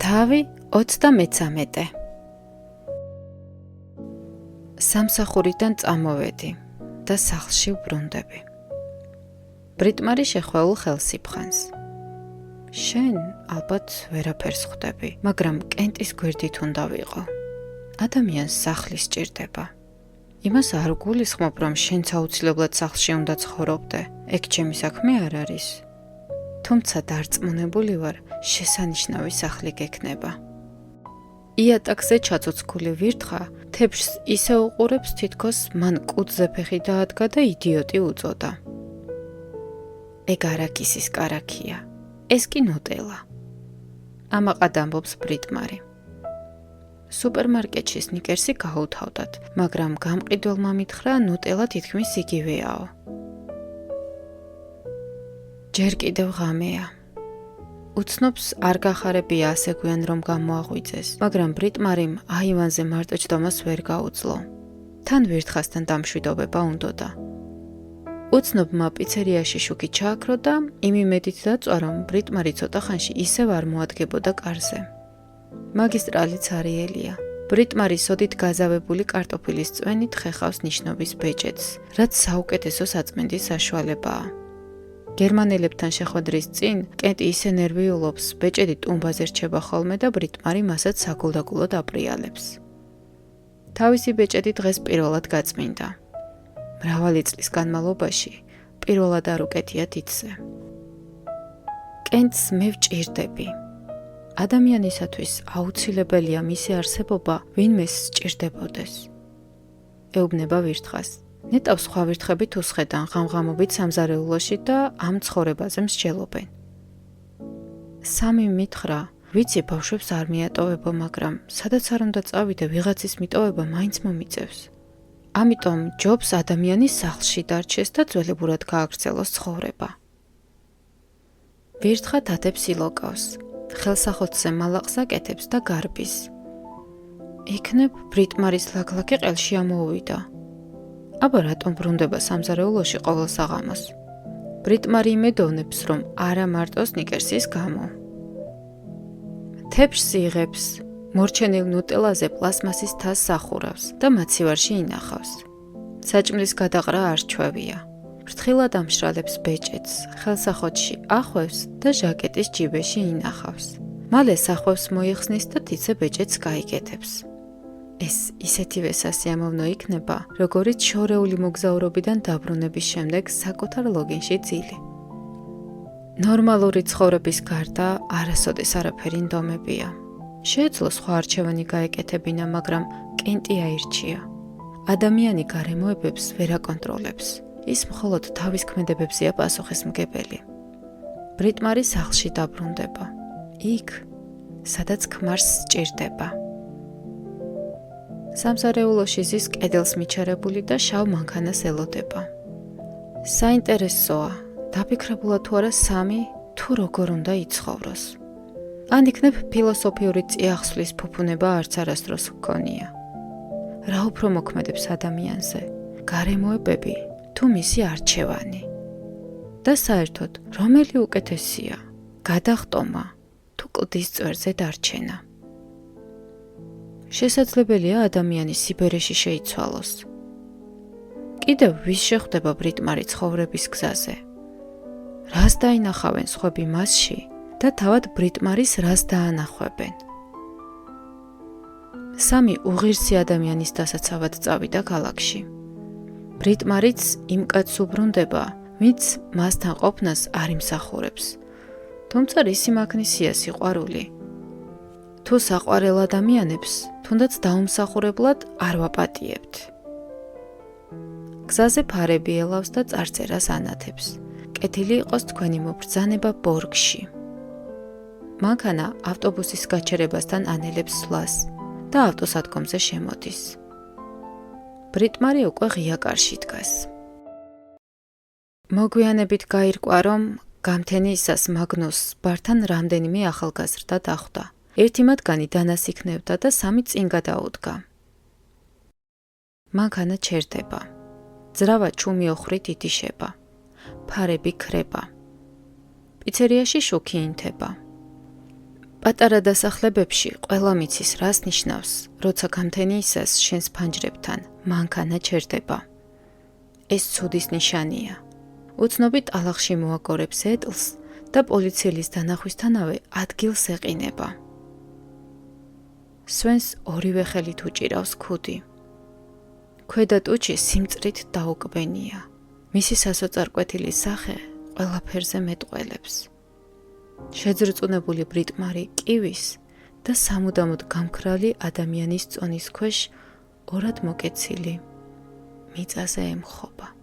თავი 33. სამსახურიდან წამოვედი და სახლში ვბრუნდები. ბრიტმარი შეხვეულ ხელს იფხანს. შენ ალბათ ვერაფერს ხვდები, მაგრამ კენტის გვერდით უნდა ვიყო. ადამიანს სახლი სჭირდება. იმას არ გულისხმობ, რომ შენც აუცილებლად სახლში უნდა ცხოვრობდე. ეგ ჩემი საქმე არ არის. თუმცა დარწმუნებული ვარ, შესანიშნავი სახლი გექნება. იატაკზე ჩაცოცხული ვირთხა თეფშს ისე უყურებს, თითქოს მან კუდზე ფეხი დაადგა და იდიოტი უწოდა. ეგ არაკისის კარაქია. ეს კი ნუტელა. ამაყად ამბობს ბრიტმარი. სუპერმარკეტში სნიკერსი გაუთავდათ, მაგრამ გამყიდველმა მითხრა ნუტელა თითქმის იგივეაო. ჯერ კიდევ ღამეა. უცნობს არ გახარებია ასე გვიან რომ გამოაღვიძეს, მაგრამ ბრიტმარიმ აივანზე მარტო ჯდომას ვერ გაუძლო. თან ვირთხასთან დამშვიდობება უნდოდა. უცნობმა პიცერიაში შუქი ჩააქრო და იმ იმედით დაწვა, რომ ბრიტმარი ცოტა ხანში ისევ არ მოადგებოდა კარზე. მაგისტრალიც არიელია. ბრიტმარი სოდით გაზავებული კარტოფილის წვენით ხეხავს ნიშნობის ბეჭედს, რაც საუკეთესო საწმენდის საშუალებაა. გერმანელებთან შეხვედრის წინ კენტი ისე ნერვიულობს, ბეჭედი ტუმბაზე რჩება ხოლმე და ბრიტმარი მასაც საგულდაგულოდ აპრიალებს. თავისი ბეჭედი დღეს პირველად გაწმინდა. მრავალი წლის განმავლობაში პირველად არ უკეთია თითზე. კენტს მე ვჭირდები. ადამიანისათვის აუცილებელია მისი არსებობა ვინმეს სჭირდებოდეს. ეუბნება ვირთხას. ნეტავს სხვა ვირთხებით უსხედან ღამღამობით სამზარეულოში და ამ ცხოვრებაზე მსჯელობენ. სამი მითხრა, ვიცი ბავშვებს არ მიატოვებო, მაგრამ სადაც არ უნდა წავიდე, ვიღაცის მიტოვება მაინც მომიწევს. ამიტომ ჯობს ადამიანის სახლში დარჩეს და ძველებურად გააგრძელოს ცხოვრება. ვირთხა დადებს ილოკავს, ხელსახოთზე მალაყს აკეთებს და გარბის. იქნებ ბრიტმარის ლაგლაკი ყელში ამოუვიდა. აბა რატომ ბრუნდება სამზარეულოში ყოველ საღამოს? ბრიტმარი იმედოვნებს, რომ არა მარტო სნიკერსის გამო. თეფშს იღებს, მორჩენილ ნუტელაზე პლასმასის თასს ახურავს და მაცივარში ინახავს. საჭმლის გადაყრა არ ჩვევია. ფრთხილად ამშრალებს ბეჭედს, ხელსახოთში ახვევს და ჟაკეტის ჯიბეში ინახავს. მალე სახვევს მოიხსნის და თითზე ბეჭედს გაიგეთებს. ეს ისეთივე სასიამოვნო იქნება, როგორიც შორეული მოგზაურობიდან დაბრუნების შემდეგ საკუთარ ლოგინში ძილი. ნორმალური ცხოვრების გარდა არასოდეს არაფერი ნდომებია. შეეძლო სხვა არჩევანი გაეკეთებინა, მაგრამ კენტი აირჩია. ადამიანი გარემოებებს ვერ აკონტროლებს. ის მხოლოდ თავის ქმედებებზეა პასუხისმგებელი. ბრიტმარი სახლში დაბრუნდება. იქ, სადაც ქმარს სჭირდება. სამზარეულოში ზის კედელს მიჩარებული და შავ მანქანას ელოდება. საინტერესოა, დაფიქრებულა თუ არა სამი თუ როგორ უნდა იცხოვროს. ან იქნებ ფილოსოფიური წიაღსვლის ფუფუნება არც არასდროს ჰქონია. რა უფრო მოქმედებს ადამიანზე, გარემოებები თუ მისი არჩევანი. და საერთოდ, რომელი უკეთესია, გადახტომა თუ კლდის წვერზე დარჩენა. შესაძლებელია ადამიანის სიბერეში შეიცვალოს. კიდევ ვის შეხვდება ბრიტმარი ცხოვრების გზაზე? რას დაინახავენ სხვები მასში და თავად ბრიტმარის რას დაანახვებენ? სამი უღირსი ადამიანის დასაცავად წავიდა ქალაქში. ბრიტმარიც იმ კაცს უბრუნდება, ვინც მასთან ყოფნას არ იმსახურებს. თუმცა რისი მაგნისია სიყვარული? თუ საყვარელ ადამიანებს, თუნდაც დაუმსახურებლად არ ვაპატიებთ. გზაზე ფარები ელავს და წარწერას ანათებს. კეთილი იყოს თქვენი მობრძანება ბორგში. მანქანა ავტობუსის გაჩერებასთან ანელებს სვლას და ავტოსადგომზე შემოდის. ბრიტმარი უკვე ღია კარში დგას. მოგვიანებით გაირკვა, რომ გამთენიისას მაგნუსს ბართან რამდენიმე ახალგაზრდა დახვდა. ერთი მათგანი დანას იქნევდა და სამი წინ გადაუდგა. მანქანა ჩერდება. ძრავა ჩუმი ოხრით იტიშება. ფარები ქრება. პიცერიაში შუქი ინთება. პატარა დასახლებებში ყველა მიცის რას ნიშნავს, როცა გამთენიისას შენს ფანჯრებთან მანქანა ჩერდება. ეს ცუდის ნიშანია. უცნობი ტალახში მოაგორებს ეტლს და პოლიციელის დანახვისთანავე ადგილს ეყინება. სვენს ორივე ხელით უჭირავს ქუდი. ქვედა ტუჩი სიმწრით დაუკბენია. მისი სასოწარკვეთილი სახე ყველაფერზე მეტყველებს. შეძრწუნებული ბრიტმარი კივის და სამუდამოდ გამქრალი ადამიანის წონის ქვეშ ორად მოკეცილი მიწაზე ემხობა.